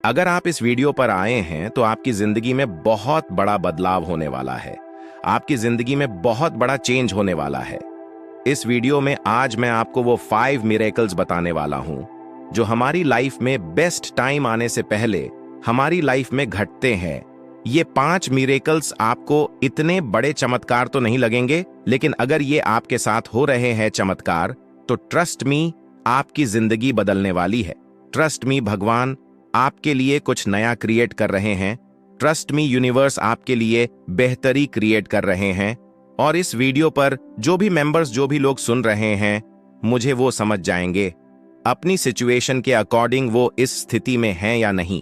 अगर आप इस वीडियो पर आए हैं तो आपकी जिंदगी में बहुत बड़ा बदलाव होने वाला है। आपकी जिंदगी में बहुत बड़ा चेंज होने वाला है। इस वीडियो में आज मैं आपको वो 5 मिरेकल्स बताने वाला हूं जो हमारी लाइफ में बेस्ट टाइम आने से पहले हमारी लाइफ में घटते हैं। ये 5 मिरेकल्स आपको इतने बड़े चमत्कार तो नहीं लगेंगे, लेकिन अगर ये आपके साथ हो रहे हैं चमत्कार, तो ट्रस्ट मी, आपकी जिंदगी बदलने वाली है। ट्रस्ट मी, भगवान आपके लिए कुछ नया क्रिएट कर रहे हैं। ट्रस्ट मी, यूनिवर्स आपके लिए बेहतरी क्रिएट कर रहे हैं। और इस वीडियो पर जो भी मेंबर्स, जो भी लोग सुन रहे हैं, मुझे वो समझ जाएंगे अपनी सिचुएशन के अकॉर्डिंग वो इस स्थिति में हैं या नहीं।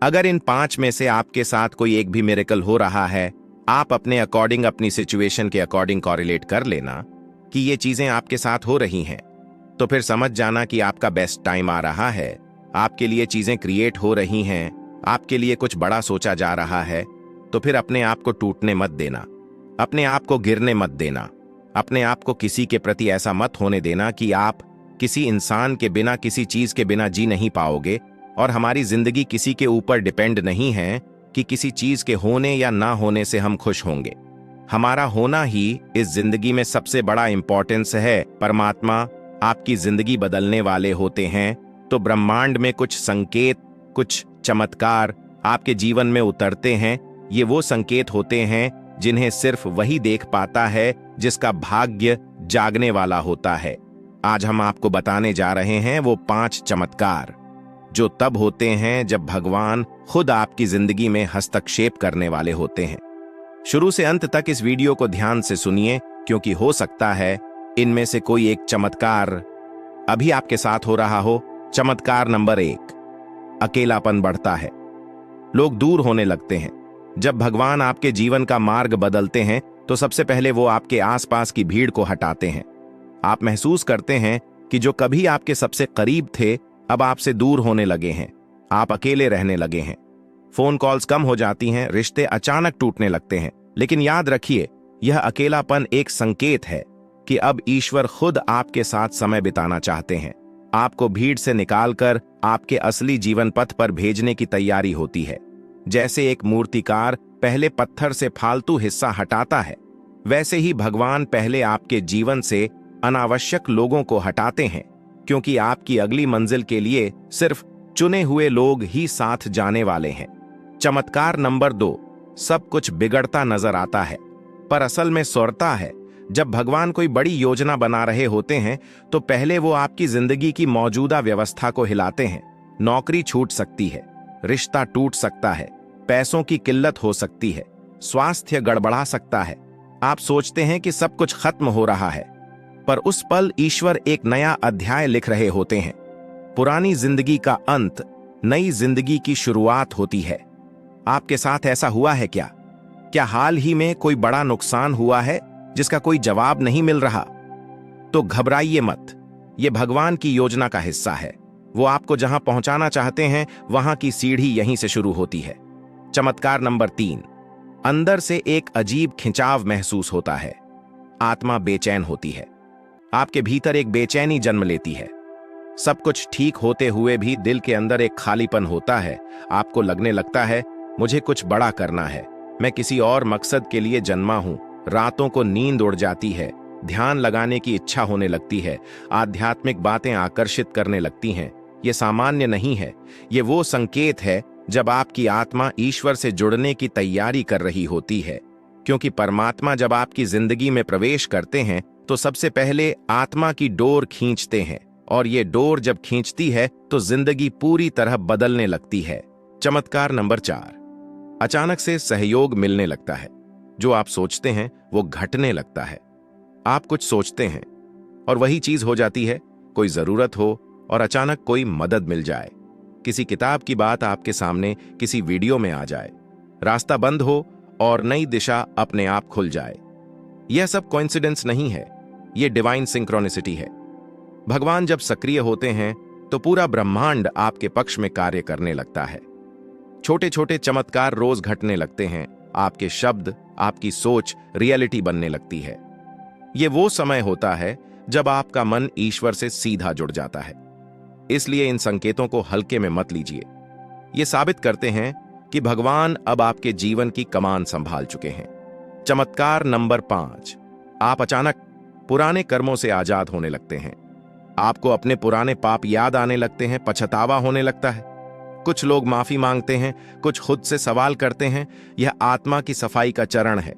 अगर इन 5 में से आपके साथ कोई एक भी मिरेकल हो रहा है, आप अपने अकॉर्डिंग, अपनी सिचुएशन के अकॉर्डिंग कॉरिलेट कर लेना कि ये चीजें आपके साथ हो रही हैं, तो फिर समझ जाना कि आपका बेस्ट टाइम आ रहा है। आपके लिए चीजें क्रिएट हो रही हैं, आपके लिए कुछ बड़ा सोचा जा रहा है। तो फिर अपने आप को टूटने मत देना, अपने आप को गिरने मत देना, अपने आप को किसी के प्रति ऐसा मत होने देना कि आप किसी इंसान के बिना, किसी चीज के बिना जी नहीं पाओगे। और हमारी जिंदगी किसी के ऊपर डिपेंड नहीं है कि किसी चीज के होने या ना होने से हम खुश होंगे। हमारा होना ही इस जिंदगी में सबसे बड़ा इंपॉर्टेंस है। परमात्मा आपकी जिंदगी बदलने वाले होते हैं तो ब्रह्मांड में कुछ संकेत, कुछ चमत्कार आपके जीवन में उतरते हैं। ये वो संकेत होते हैं जिन्हें सिर्फ वही देख पाता है जिसका भाग्य जागने वाला होता है। आज हम आपको बताने जा रहे हैं वो 5 चमत्कार जो तब होते हैं जब भगवान खुद आपकी जिंदगी में हस्तक्षेप करने वाले होते हैं। शुरू से अंत तक इस वीडियो को ध्यान से सुनिए, क्योंकि हो सकता है इनमें से कोई एक चमत्कार अभी आपके साथ हो रहा हो। चमत्कार नंबर 1, अकेलापन बढ़ता है। लोग दूर होने लगते हैं। जब भगवान आपके जीवन का मार्ग बदलते हैं तो सबसे पहले वो आपके आसपास की भीड़ को हटाते हैं। आप महसूस करते हैं कि जो कभी आपके सबसे करीब थे अब आपसे दूर होने लगे हैं। आप अकेले रहने लगे हैं। फोन कॉल्स कम हो जाती हैं, रिश्ते अचानक टूटने लगते हैं। लेकिन याद रखिए, यह अकेलापन एक संकेत है कि अब ईश्वर खुद आपके साथ समय बिताना चाहते हैं। आपको भीड़ से निकालकर आपके असली जीवन पथ पर भेजने की तैयारी होती है। जैसे एक मूर्तिकार पहले पत्थर से फालतू हिस्सा हटाता है, वैसे ही भगवान पहले आपके जीवन से अनावश्यक लोगों को हटाते हैं, क्योंकि आपकी अगली मंजिल के लिए सिर्फ चुने हुए लोग ही साथ जाने वाले हैं। चमत्कार नंबर 2, सब कुछ बिगड़ता नजर आता है पर असल में सौरता है। जब भगवान कोई बड़ी योजना बना रहे होते हैं तो पहले वो आपकी जिंदगी की मौजूदा व्यवस्था को हिलाते हैं। नौकरी छूट सकती है, रिश्ता टूट सकता है, पैसों की किल्लत हो सकती है, स्वास्थ्य गड़बड़ा सकता है। आप सोचते हैं कि सब कुछ खत्म हो रहा है, पर उस पल ईश्वर एक नया अध्याय लिख रहे होते हैं। पुरानी जिंदगी का अंत नई जिंदगी की शुरुआत होती है। आपके साथ ऐसा हुआ है क्या? क्या हाल ही में कोई बड़ा नुकसान हुआ है जिसका कोई जवाब नहीं मिल रहा? तो घबराइए मत, यह भगवान की योजना का हिस्सा है। वो आपको जहां पहुंचाना चाहते हैं वहां की सीढ़ी यहीं से शुरू होती है। चमत्कार नंबर 3, अंदर से एक अजीब खिंचाव महसूस होता है। आत्मा बेचैन होती है। आपके भीतर एक बेचैनी जन्म लेती है। सब कुछ ठीक होते हुए भी दिल के अंदर एक खालीपन होता है। आपको लगने लगता है, मुझे कुछ बड़ा करना है, मैं किसी और मकसद के लिए जन्मा हूं। रातों को नींद उड़ जाती है, ध्यान लगाने की इच्छा होने लगती है, आध्यात्मिक बातें आकर्षित करने लगती हैं। ये सामान्य नहीं है, ये वो संकेत है जब आपकी आत्मा ईश्वर से जुड़ने की तैयारी कर रही होती है। क्योंकि परमात्मा जब आपकी जिंदगी में प्रवेश करते हैं तो सबसे पहले आत्मा की डोर खींचते हैं, और ये डोर जब खींचती है तो जिंदगी पूरी तरह बदलने लगती है। चमत्कार नंबर 4, अचानक से सहयोग मिलने लगता है। जो आप सोचते हैं वो घटने लगता है। आप कुछ सोचते हैं और वही चीज हो जाती है। कोई जरूरत हो और अचानक कोई मदद मिल जाए, किसी किताब की बात आपके सामने किसी वीडियो में आ जाए, रास्ता बंद हो और नई दिशा अपने आप खुल जाए। यह सब कोइंसिडेंस नहीं है, यह डिवाइन सिंक्रोनिसिटी है। भगवान जब सक्रिय होते हैं तो पूरा ब्रह्मांड आपके पक्ष में कार्य करने लगता है। छोटे छोटे चमत्कार रोज घटने लगते हैं। आपके शब्द, आपकी सोच रियलिटी बनने लगती है। यह वो समय होता है जब आपका मन ईश्वर से सीधा जुड़ जाता है। इसलिए इन संकेतों को हल्के में मत लीजिए। ये साबित करते हैं कि भगवान अब आपके जीवन की कमान संभाल चुके हैं। चमत्कार नंबर 5, आप अचानक पुराने कर्मों से आजाद होने लगते हैं। आपको अपने पुराने पाप याद आने लगते हैं, पछतावा होने लगता है। कुछ लोग माफी मांगते हैं, कुछ खुद से सवाल करते हैं। यह आत्मा की सफाई का चरण है।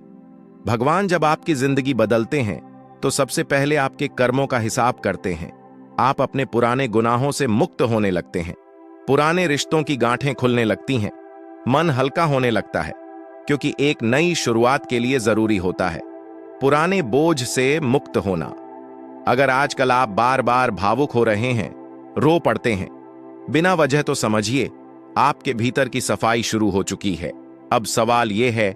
भगवान जब आपकी जिंदगी बदलते हैं तो सबसे पहले आपके कर्मों का हिसाब करते हैं। आप अपने पुराने गुनाहों से मुक्त होने लगते हैं। पुराने रिश्तों की गांठें खुलने लगती हैं। मन हल्का होने लगता है, क्योंकि एक नई शुरुआत के लिए जरूरी होता है पुराने बोझ से मुक्त होना। अगर आजकल आप बार बार भावुक हो रहे हैं, रो पड़ते हैं बिना वजह, तो समझिए आपके भीतर की सफाई शुरू हो चुकी है। अब सवाल यह है,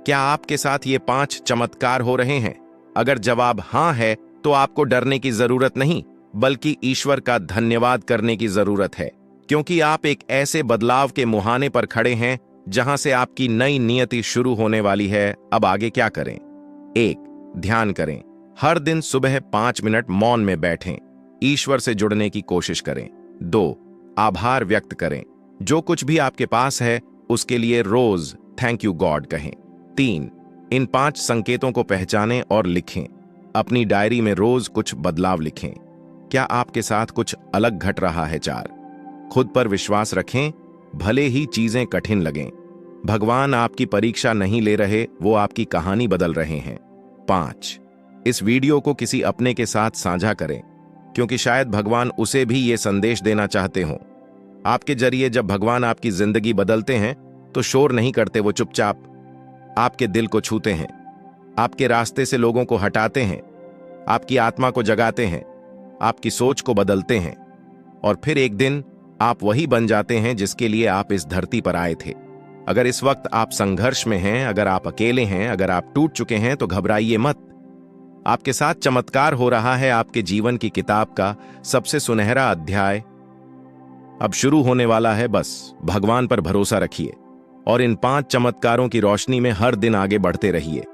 क्या आपके साथ ये 5 चमत्कार हो रहे हैं? अगर जवाब हां है, तो आपको डरने की जरूरत नहीं, बल्कि ईश्वर का धन्यवाद करने की जरूरत है, क्योंकि आप एक ऐसे बदलाव के मुहाने पर खड़े हैं जहां से आपकी नई नियति शुरू होने वाली है। अब आगे क्या करें? 1, ध्यान करें। हर दिन सुबह 5 मिनट मौन में बैठें, ईश्वर से जुड़ने की कोशिश करें। 2, आभार व्यक्त करें। जो कुछ भी आपके पास है उसके लिए रोज थैंक यू गॉड कहें। 3, इन 5 संकेतों को पहचानें और लिखें। अपनी डायरी में रोज कुछ बदलाव लिखें। क्या आपके साथ कुछ अलग घट रहा है? 4, खुद पर विश्वास रखें, भले ही चीजें कठिन लगें। भगवान आपकी परीक्षा नहीं ले रहे, वो आपकी कहानी बदल रहे हैं। 5, इस वीडियो को किसी अपने के साथ साझा करें, क्योंकि शायद भगवान उसे भी ये संदेश देना चाहते हों। आपके जरिए जब भगवान आपकी जिंदगी बदलते हैं तो शोर नहीं करते, वो चुपचाप आपके दिल को छूते हैं, आपके रास्ते से लोगों को हटाते हैं, आपकी आत्मा को जगाते हैं, आपकी सोच को बदलते हैं, और फिर एक दिन आप वही बन जाते हैं जिसके लिए आप इस धरती पर आए थे। अगर इस वक्त आप संघर्ष में हैं, अगर आप अकेले हैं, अगर आप टूट चुके हैं, तो घबराइए मत। आपके साथ चमत्कार हो रहा है। आपके जीवन की किताब का सबसे सुनहरा अध्याय अब शुरू होने वाला है। बस भगवान पर भरोसा रखिए और इन 5 चमत्कारों की रोशनी में हर दिन आगे बढ़ते रहिए।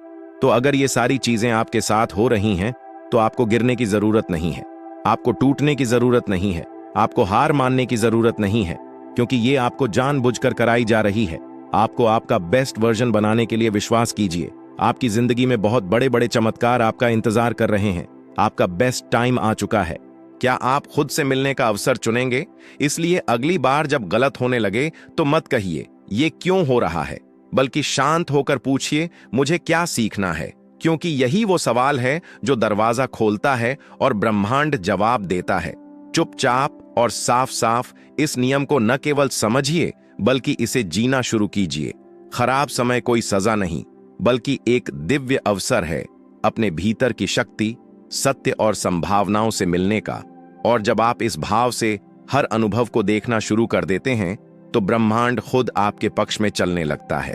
तो अगर ये सारी चीजें आपके साथ हो रही हैं, तो आपको गिरने की जरूरत नहीं है, आपको टूटने की जरूरत नहीं है, आपको हार मानने की जरूरत नहीं है, क्योंकि ये आपको जानबूझकर कराई जा रही है। आपको आपका बेस्ट वर्जन बनाने के लिए विश्वास कीजिए। आपकी जिंदगी में बहुत बड़े बड़े चमत्कार आपका इंतजार कर रहे हैं। आपका बेस्ट टाइम आ चुका है। क्या आप खुद से मिलने का अवसर चुनेंगे? इसलिए अगली बार जब गलत होने लगे तो मत कहिए ये क्यों हो रहा है, बल्कि शांत होकर पूछिए मुझे क्या सीखना है, क्योंकि यही वो सवाल है जो दरवाजा खोलता है और ब्रह्मांड जवाब देता है। चुपचाप और साफ साफ इस नियम को न केवल समझिए, बल्कि इसे जीना शुरू कीजिए। खराब समय कोई सजा नहीं, बल्कि एक दिव्य अवसर है अपने भीतर की शक्ति, सत्य और संभावनाओं से मिलने का। और जब आप इस भाव से हर अनुभव को देखना शुरू कर देते हैं, तो ब्रह्मांड खुद आपके पक्ष में चलने लगता है।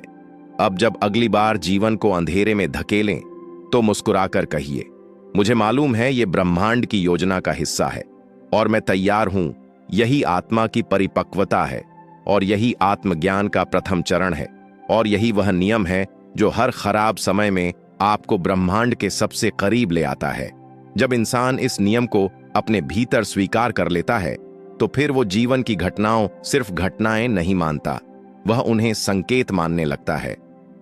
अब जब अगली बार जीवन को अंधेरे में धकेलें, तो मुस्कुराकर कहिए मुझे मालूम है ये ब्रह्मांड की योजना का हिस्सा है और मैं तैयार हूं। यही आत्मा की परिपक्वता है और यही आत्मज्ञान का प्रथम चरण है, और यही वह नियम है जो हर खराब समय में आपको ब्रह्मांड के सबसे करीब ले आता है। जब इंसान इस नियम को अपने भीतर स्वीकार कर लेता है, तो फिर वो जीवन की घटनाओं सिर्फ घटनाएं नहीं मानता, वह उन्हें संकेत मानने लगता है।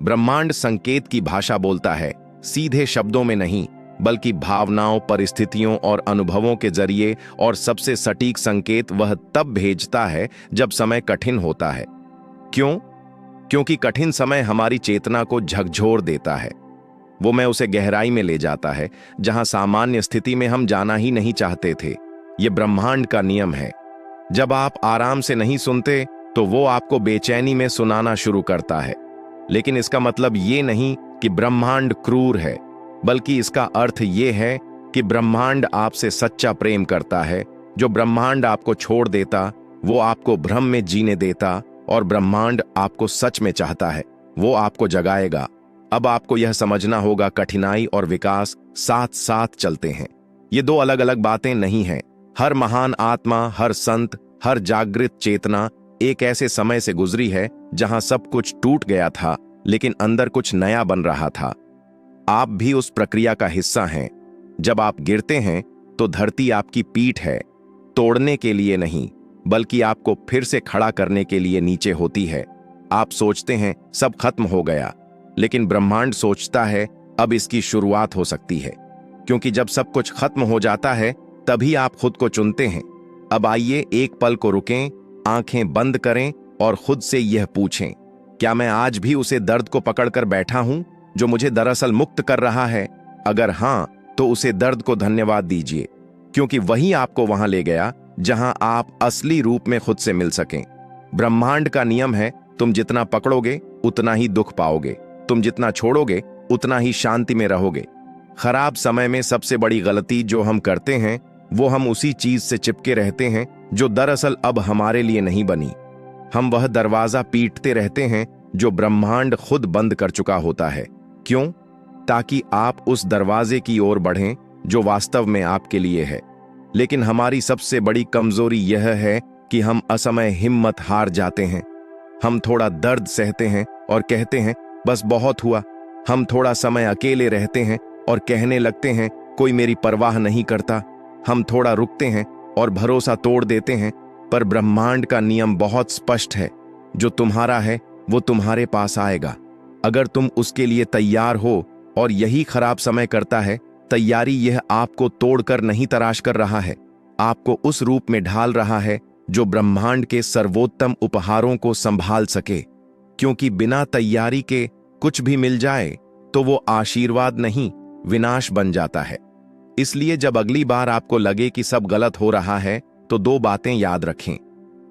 ब्रह्मांड संकेत की भाषा बोलता है, सीधे शब्दों में नहीं, बल्कि भावनाओं, परिस्थितियों और अनुभवों के जरिए। और सबसे सटीक संकेत वह तब भेजता है जब समय कठिन होता है। क्यों? क्योंकि कठिन समय हमारी चेतना को झकझोर देता है। वो मैं उसे गहराई में ले जाता है जहां सामान्य स्थिति में हम जाना ही नहीं चाहते थे। ये ब्रह्मांड का नियम है। जब आप आराम से नहीं सुनते, तो वो आपको बेचैनी में सुनाना शुरू करता है। लेकिन इसका मतलब ये नहीं कि ब्रह्मांड क्रूर है, बल्कि इसका अर्थ ये है कि ब्रह्मांड आपसे सच्चा प्रेम करता है। जो ब्रह्मांड आपको छोड़ देता, वो आपको भ्रम में जीने देता, और ब्रह्मांड आपको सच में चाहता है, वो आपको जगाएगा। अब आपको यह समझना होगा, कठिनाई और विकास साथ साथ चलते हैं। ये 2 अलग अलग बातें नहीं हैं। हर महान आत्मा, हर संत, हर जागृत चेतना एक ऐसे समय से गुजरी है जहां सब कुछ टूट गया था, लेकिन अंदर कुछ नया बन रहा था। आप भी उस प्रक्रिया का हिस्सा हैं। जब आप गिरते हैं, तो धरती आपकी पीठ है, तोड़ने के लिए नहीं, बल्कि आपको फिर से खड़ा करने के लिए नीचे होती है। आप सोचते हैं सब खत्म हो गया, लेकिन ब्रह्मांड सोचता है अब इसकी शुरुआत हो सकती है, क्योंकि जब सब कुछ खत्म हो जाता है तभी आप खुद को चुनते हैं। अब आइए एक पल को रुकें, आंखें बंद करें और खुद से यह पूछें, क्या मैं आज भी उसे दर्द को पकड़कर बैठा हूं जो मुझे दरअसल मुक्त कर रहा है? अगर हां, तो उसे दर्द को धन्यवाद दीजिए, क्योंकि वही आपको वहां ले गया जहां आप असली रूप में खुद से मिल सकें। ब्रह्मांड का नियम है, तुम जितना पकड़ोगे उतना ही दुख पाओगे, तुम जितना छोड़ोगे उतना ही शांति में रहोगे। खराब समय में सबसे बड़ी गलती जो हम करते हैं वो हम उसी चीज से चिपके रहते हैं जो दरअसल अब हमारे लिए नहीं बनी। हम वह दरवाजा पीटते रहते हैं जो ब्रह्मांड खुद बंद कर चुका होता है। क्यों? ताकि आप उस दरवाजे की ओर बढ़ें जो वास्तव में आपके लिए है। लेकिन हमारी सबसे बड़ी कमजोरी यह है कि हम असमय हिम्मत हार जाते हैं। हम थोड़ा दर्द सहते हैं और कहते हैं बस बहुत हुआ। हम थोड़ा समय अकेले रहते हैं और कहने लगते हैं कोई मेरी परवाह नहीं करता। हम थोड़ा रुकते हैं और भरोसा तोड़ देते हैं, पर ब्रह्मांड का नियम बहुत स्पष्ट है, जो तुम्हारा है वो तुम्हारे पास आएगा अगर तुम उसके लिए तैयार हो। और यही खराब समय करता है। तैयारी यह आपको तोड़कर नहीं तराश कर रहा है, आपको उस रूप में ढाल रहा है जो ब्रह्मांड के सर्वोत्तम उपहारों को संभाल सके। क्योंकि बिना तैयारी के कुछ भी मिल जाए तो वो आशीर्वाद नहीं, विनाश बन जाता है। इसलिए जब अगली बार आपको लगे कि सब गलत हो रहा है तो दो बातें याद रखें।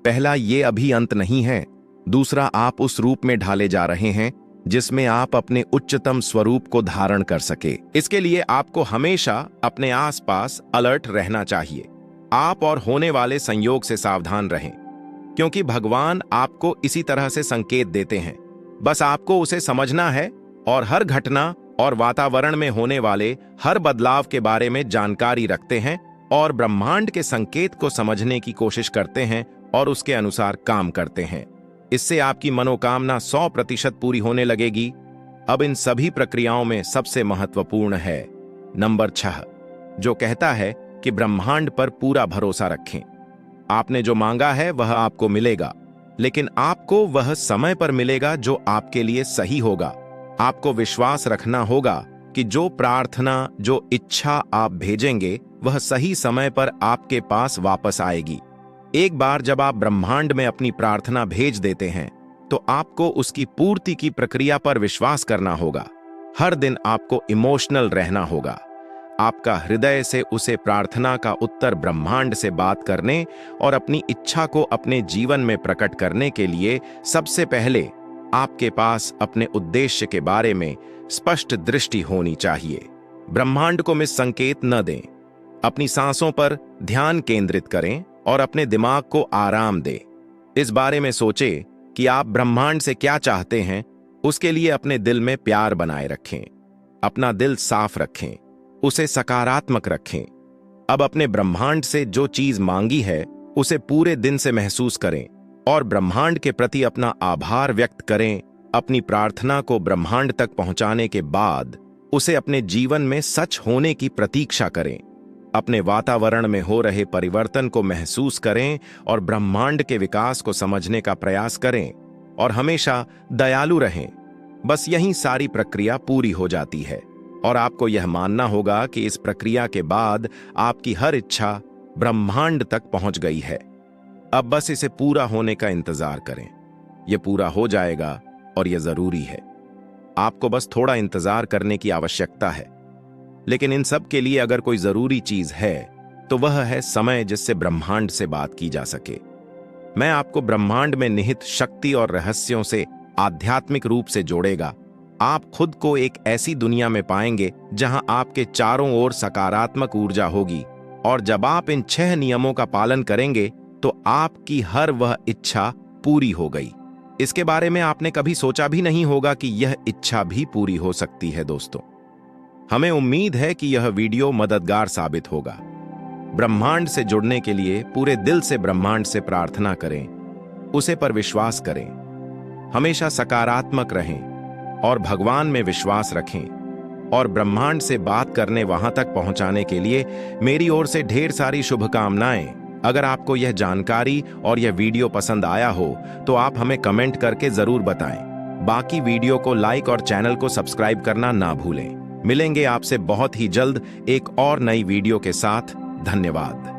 पहला, ये अभी अंत नहीं है। दूसरा, आप उस रूप में ढाले जा रहे हैं जिसमें आप अपने उच्चतम स्वरूप को धारण कर सके। इसके लिए आपको हमेशा अपने आसपास अलर्ट रहना चाहिए। आप और होने वाले संयोग से सावधान रहें, क्योंकि भगवान आपको इसी तरह से संकेत देते हैं। बस आपको उसे समझना है और हर घटना और वातावरण में होने वाले हर बदलाव के बारे में जानकारी रखते हैं और ब्रह्मांड के संकेत को समझने की कोशिश करते हैं और उसके अनुसार काम करते हैं। इससे आपकी मनोकामना 100% पूरी होने लगेगी। अब इन सभी प्रक्रियाओं में सबसे महत्वपूर्ण है नंबर 6, जो कहता है कि ब्रह्मांड पर पूरा भरोसा रखें। आपने जो मांगा है वह आपको मिलेगा, लेकिन आपको वह समय पर मिलेगा जो आपके लिए सही होगा। आपको विश्वास रखना होगा कि जो प्रार्थना, जो इच्छा आप भेजेंगे वह सही समय पर आपके पास वापस आएगी। एक बार जब आप ब्रह्मांड में अपनी प्रार्थना भेज देते हैं तो आपको उसकी पूर्ति की प्रक्रिया पर विश्वास करना होगा। हर दिन आपको इमोशनल रहना होगा। आपका हृदय से उसे प्रार्थना का उत्तर ब्रह्मांड से बात करने और अपनी इच्छा को अपने जीवन में प्रकट करने के लिए सबसे पहले आपके पास अपने उद्देश्य के बारे में स्पष्ट दृष्टि होनी चाहिए। ब्रह्मांड को मिस संकेत न दें। अपनी सांसों पर ध्यान केंद्रित करें और अपने दिमाग को आराम दें। इस बारे में सोचें कि आप ब्रह्मांड से क्या चाहते हैं। उसके लिए अपने दिल में प्यार बनाए रखें, अपना दिल साफ रखें, उसे सकारात्मक रखें। अब अपने ब्रह्मांड से जो चीज मांगी है उसे पूरे दिन से महसूस करें और ब्रह्मांड के प्रति अपना आभार व्यक्त करें। अपनी प्रार्थना को ब्रह्मांड तक पहुंचाने के बाद उसे अपने जीवन में सच होने की प्रतीक्षा करें। अपने वातावरण में हो रहे परिवर्तन को महसूस करें और ब्रह्मांड के विकास को समझने का प्रयास करें और हमेशा दयालु रहें। बस यही सारी प्रक्रिया पूरी हो जाती है और आपको यह मानना होगा कि इस प्रक्रिया के बाद आपकी हर इच्छा ब्रह्मांड तक पहुंच गई है। अब बस इसे पूरा होने का इंतजार करें। यह पूरा हो जाएगा और यह जरूरी है। आपको बस थोड़ा इंतजार करने की आवश्यकता है। लेकिन इन सब के लिए अगर कोई जरूरी चीज है तो वह है समय, जिससे ब्रह्मांड से बात की जा सके। मैं आपको ब्रह्मांड में निहित शक्ति और रहस्यों से आध्यात्मिक रूप से जोड़ेगा। आप खुद को एक ऐसी दुनिया में पाएंगे जहां आपके चारों ओर सकारात्मक ऊर्जा होगी, और जब आप इन 6 नियमों का पालन करेंगे तो आपकी हर वह इच्छा पूरी हो गई। इसके बारे में आपने कभी सोचा भी नहीं होगा कि यह इच्छा भी पूरी हो सकती है। दोस्तों, हमें उम्मीद है कि यह वीडियो मददगार साबित होगा। ब्रह्मांड से जुड़ने के लिए पूरे दिल से ब्रह्मांड से प्रार्थना करें, उसे पर विश्वास करें, हमेशा सकारात्मक रहें और भगवान में विश्वास रखें। और ब्रह्मांड से बात करने वहां तक पहुंचाने के लिए मेरी ओर से ढेर सारी शुभकामनाएं। अगर आपको यह जानकारी और यह वीडियो पसंद आया हो तो आप हमें कमेंट करके जरूर बताएं। बाकी वीडियो को लाइक और चैनल को सब्सक्राइब करना ना भूलें। मिलेंगे आपसे बहुत ही जल्द एक और नई वीडियो के साथ। धन्यवाद।